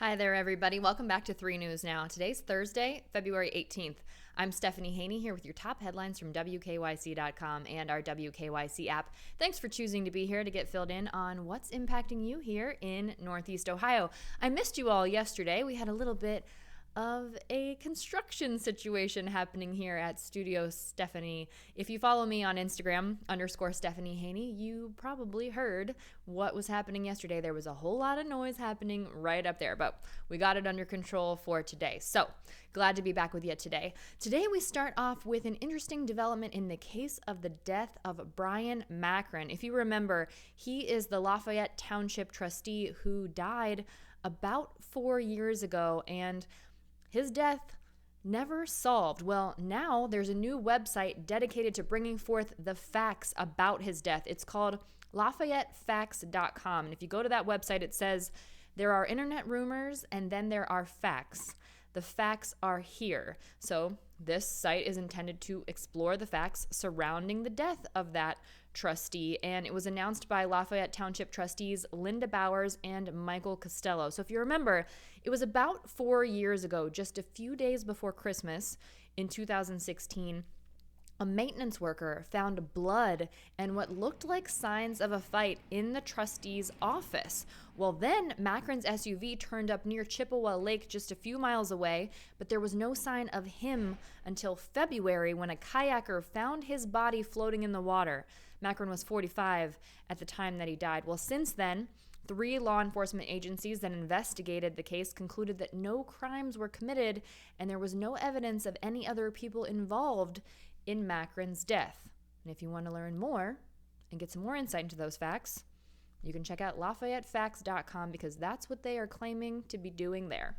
Hi there, everybody. Welcome back to 3 News Now. Today's Thursday, February 18th. I'm Stephanie Haney here with your top headlines from WKYC.com and our WKYC app. Thanks for choosing to be here to get filled in on what's impacting you here in Northeast Ohio. I missed you all yesterday. We had a little bit of a construction situation happening here at Studio Stephanie. If you follow me on Instagram, _Stephanie Haney, you probably heard what was happening yesterday. There was a whole lot of noise happening right up there, but we got it under control for today. So glad to be back with you today. Today we start off with an interesting development in the case of the death of Bryon Macron. If you remember, he is the Lafayette Township trustee who died about 4 years ago, and his death never solved. Well, now there's a new website dedicated to bringing forth the facts about his death. It's called LafayetteFacts.com. And if you go to that website, it says there are internet rumors and then there are facts. The facts are here. So this site is intended to explore the facts surrounding the death of that trustee, and it was announced by Lafayette Township trustees Linda Bowers and Michael Costello. So if you remember, it was about 4 years ago, just a few days before Christmas in 2016, a maintenance worker found blood and what looked like signs of a fight in the trustee's office. Well, then Macron's SUV turned up near Chippewa Lake just a few miles away, but there was no sign of him until February when a kayaker found his body floating in the water. Macron was 45 at the time that he died. Well, since then, 3 law enforcement agencies that investigated the case concluded that no crimes were committed and there was no evidence of any other people involved in Macron's death. And if you want to learn more and get some more insight into those facts, you can check out LafayetteFacts.com because that's what they are claiming to be doing there.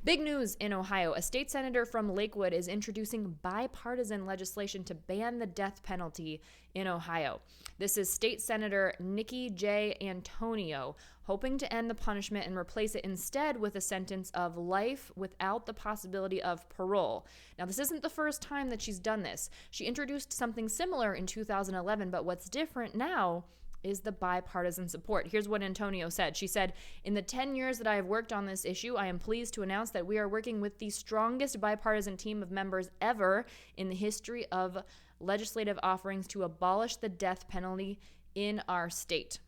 Big news in Ohio. A state senator from Lakewood is introducing bipartisan legislation to ban the death penalty in Ohio. This is State Senator Nikki J. Antonio, hoping to end the punishment and replace it instead with a sentence of life without the possibility of parole. Now, this isn't the first time that she's done this. She introduced something similar in 2011, but what's different now is the bipartisan support. Here's what Antonio said. She said, "In the 10 years that I have worked on this issue, I am pleased to announce that we are working with the strongest bipartisan team of members ever in the history of legislative offerings to abolish the death penalty in our state."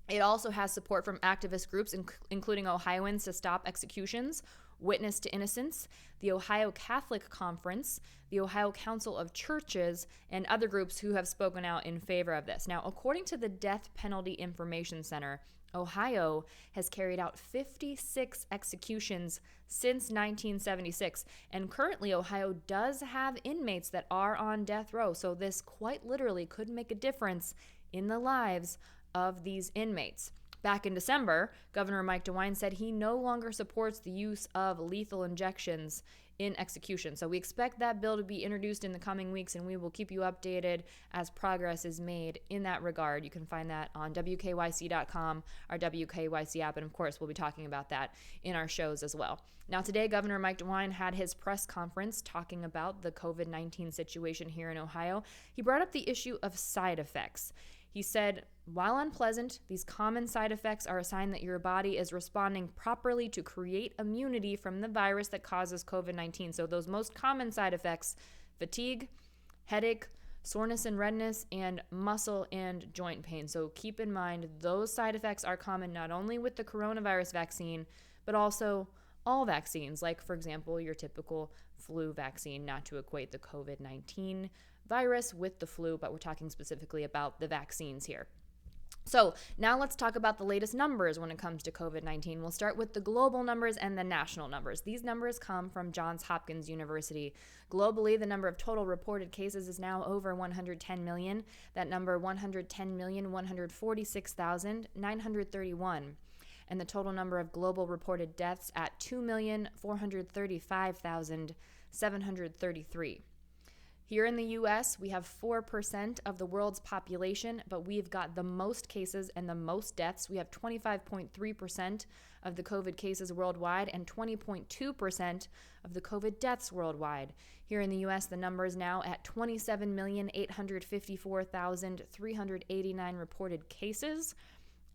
It also has support from activist groups, including Ohioans to Stop Executions, Witness to Innocence, the Ohio Catholic Conference, the Ohio Council of Churches, and other groups who have spoken out in favor of this. Now, according to the Death Penalty Information Center, Ohio has carried out 56 executions since 1976, and currently Ohio does have inmates that are on death row, so this quite literally could make a difference in the lives of these inmates. Back in December, Governor Mike DeWine said he no longer supports the use of lethal injections in execution. So we expect that bill to be introduced in the coming weeks, and we will keep you updated as progress is made in that regard. You can find that on WKYC.com, our WKYC app, and of course, we'll be talking about that in our shows as well. Now, today, Governor Mike DeWine had his press conference talking about the COVID-19 situation here in Ohio. He brought up the issue of side effects. He said, "While unpleasant, these common side effects are a sign that your body is responding properly to create immunity from the virus that causes COVID-19. So those most common side effects, fatigue, headache, soreness and redness, and muscle and joint pain. So keep in mind those side effects are common not only with the coronavirus vaccine, but also all vaccines, like, for example, your typical flu vaccine, not to equate the COVID-19 virus with the flu, but we're talking specifically about the vaccines here. So now let's talk about the latest numbers when it comes to COVID-19. We'll start with the global numbers and the national numbers. These numbers come from Johns Hopkins University. Globally, the number of total reported cases is now over 110 million. That number, 110,146,931. And the total number of global reported deaths at 2,435,733. Here in the U.S., we have 4% of the world's population, but we've got the most cases and the most deaths. We have 25.3% of the COVID cases worldwide and 20.2% of the COVID deaths worldwide. Here in the U.S., the number is now at 27,854,389 reported cases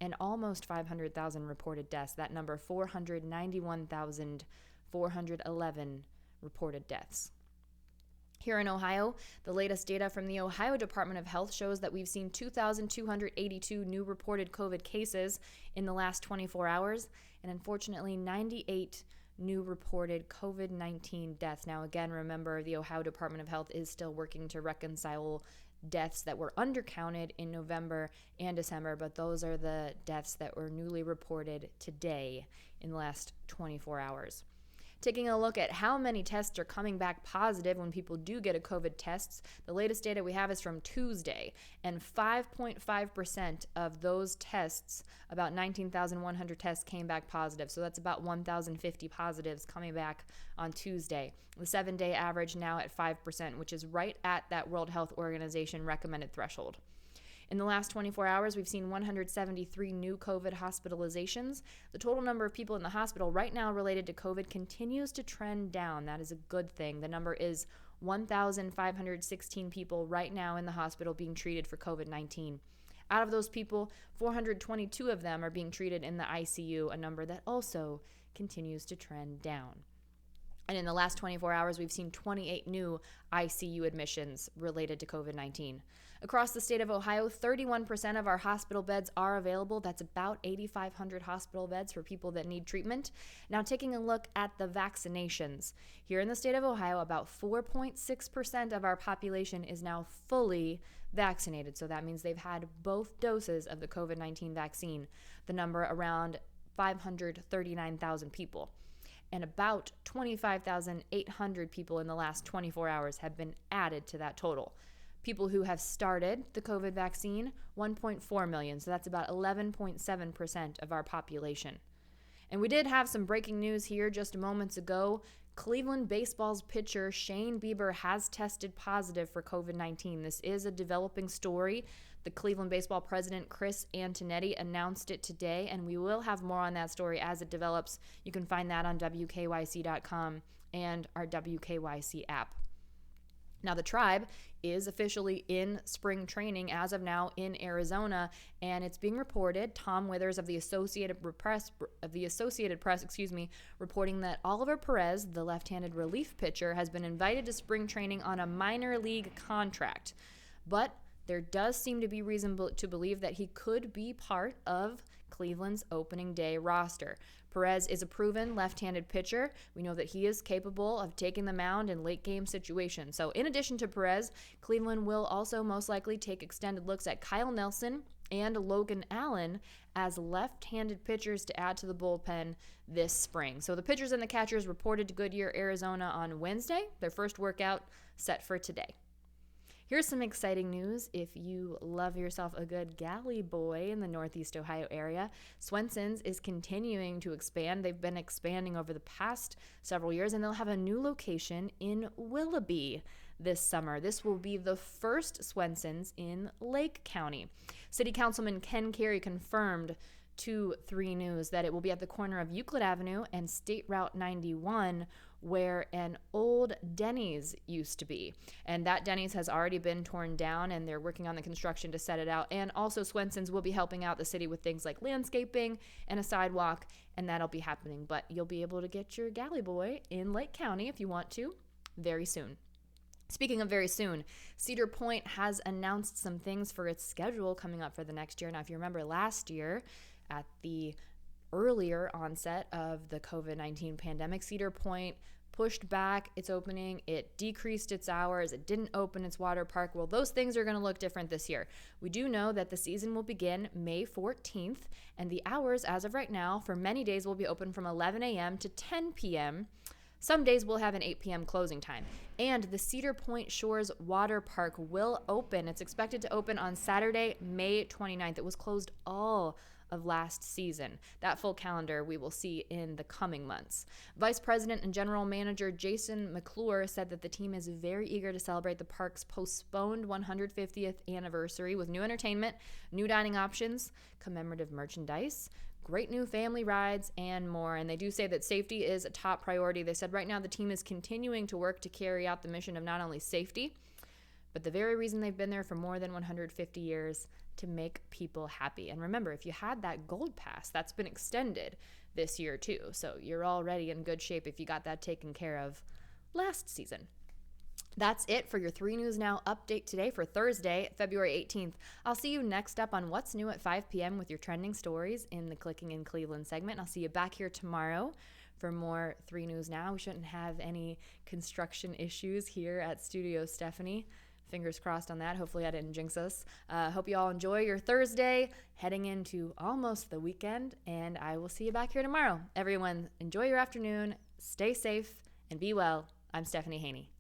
and almost 500,000 reported deaths. That number, 491,411 reported deaths. Here in Ohio, the latest data from the Ohio Department of Health shows that we've seen 2,282 new reported COVID cases in the last 24 hours, and unfortunately 98 new reported COVID-19 deaths. Now, again, remember, the Ohio Department of Health is still working to reconcile deaths that were undercounted in November and December, but those are the deaths that were newly reported today in the last 24 hours. Taking a look at how many tests are coming back positive when people do get a COVID test, the latest data we have is from Tuesday, and 5.5% of those tests, about 19,100 tests, came back positive. So that's about 1,050 positives coming back on Tuesday. The 7-day average now at 5%, which is right at that World Health Organization recommended threshold. In the last 24 hours, we've seen 173 new COVID hospitalizations. The total number of people in the hospital right now related to COVID continues to trend down. That is a good thing. The number is 1,516 people right now in the hospital being treated for COVID-19. Out of those people, 422 of them are being treated in the ICU, a number that also continues to trend down. And in the last 24 hours, we've seen 28 new ICU admissions related to COVID-19. Across the state of Ohio, 31% of our hospital beds are available. That's about 8,500 hospital beds for people that need treatment. Now, taking a look at the vaccinations. Here in the state of Ohio, about 4.6% of our population is now fully vaccinated. So that means they've had both doses of the COVID-19 vaccine. The number around 539,000 people. And about 25,800 people in the last 24 hours have been added to that total. People who have started the COVID vaccine, 1.4 million. So that's about 11.7% of our population. And we did have some breaking news here just moments ago. Cleveland baseball's pitcher Shane Bieber has tested positive for COVID-19. This is a developing story. The Cleveland baseball president, Chris Antonetti, announced it today, and we will have more on that story as it develops. You can find that on WKYC.com and our WKYC app. Now, the Tribe is officially in spring training as of now in Arizona, and it's being reported, Tom Withers of the Associated Press, reporting that Oliver Perez, the left-handed relief pitcher, has been invited to spring training on a minor league contract. But there does seem to be reason to believe that he could be part of Cleveland's opening day roster. Perez is a proven left-handed pitcher. We know that he is capable of taking the mound in late-game situations. So in addition to Perez, Cleveland will also most likely take extended looks at Kyle Nelson and Logan Allen as left-handed pitchers to add to the bullpen this spring. So the pitchers and the catchers reported to Goodyear, Arizona on Wednesday. Their first workout set for today. Here's some exciting news. If you love yourself a good galley boy in the Northeast Ohio area, Swensons is continuing to expand. They've been expanding over the past several years, and they'll have a new location in Willoughby this summer. This will be the first Swensons in Lake County. City Councilman Ken Carey confirmed to 3 News that it will be at the corner of Euclid Avenue and State Route 91, where an old Denny's used to be. And that Denny's has already been torn down, and they're working on the construction to set it out. And also Swensons will be helping out the city with things like landscaping and a sidewalk, and that'll be happening. But you'll be able to get your galley boy in Lake County if you want to very soon. Speaking of very soon, Cedar Point has announced some things for its schedule coming up for the next year. Now, if you remember last year, at the earlier onset of the COVID-19 pandemic, Cedar Point pushed back its opening. It decreased its hours. It didn't open its water park. Well, those things are going to look different this year. We do know that the season will begin May 14th, and the hours, as of right now, for many days will be open from 11 a.m. to 10 p.m. Some days will have an 8 p.m. closing time. And the Cedar Point Shores Water Park will open. It's expected to open on Saturday, May 29th. It was closed all of last season. That full calendar we will see in the coming months. Vice President and General Manager Jason McClure said that the team is very eager to celebrate the park's postponed 150th anniversary with new entertainment, new dining options, commemorative merchandise, great new family rides, and more. And they do say that safety is a top priority. They said right now the team is continuing to work to carry out the mission of not only safety, but the very reason they've been there for more than 150 years, to make people happy. And remember, if you had that gold pass, that's been extended this year too. So you're already in good shape if you got that taken care of last season. That's it for your 3 News Now update today for Thursday, February 18th. I'll see you next up on What's New at 5 p.m. with your trending stories in the Clicking in Cleveland segment. I'll see you back here tomorrow for more 3 News Now. We shouldn't have any construction issues here at Studio Stephanie. Fingers crossed on that. Hopefully I didn't jinx us. Hope you all enjoy your Thursday, heading into almost the weekend, and I will see you back here tomorrow. Everyone, enjoy your afternoon, stay safe, and be well. I'm Stephanie Haney.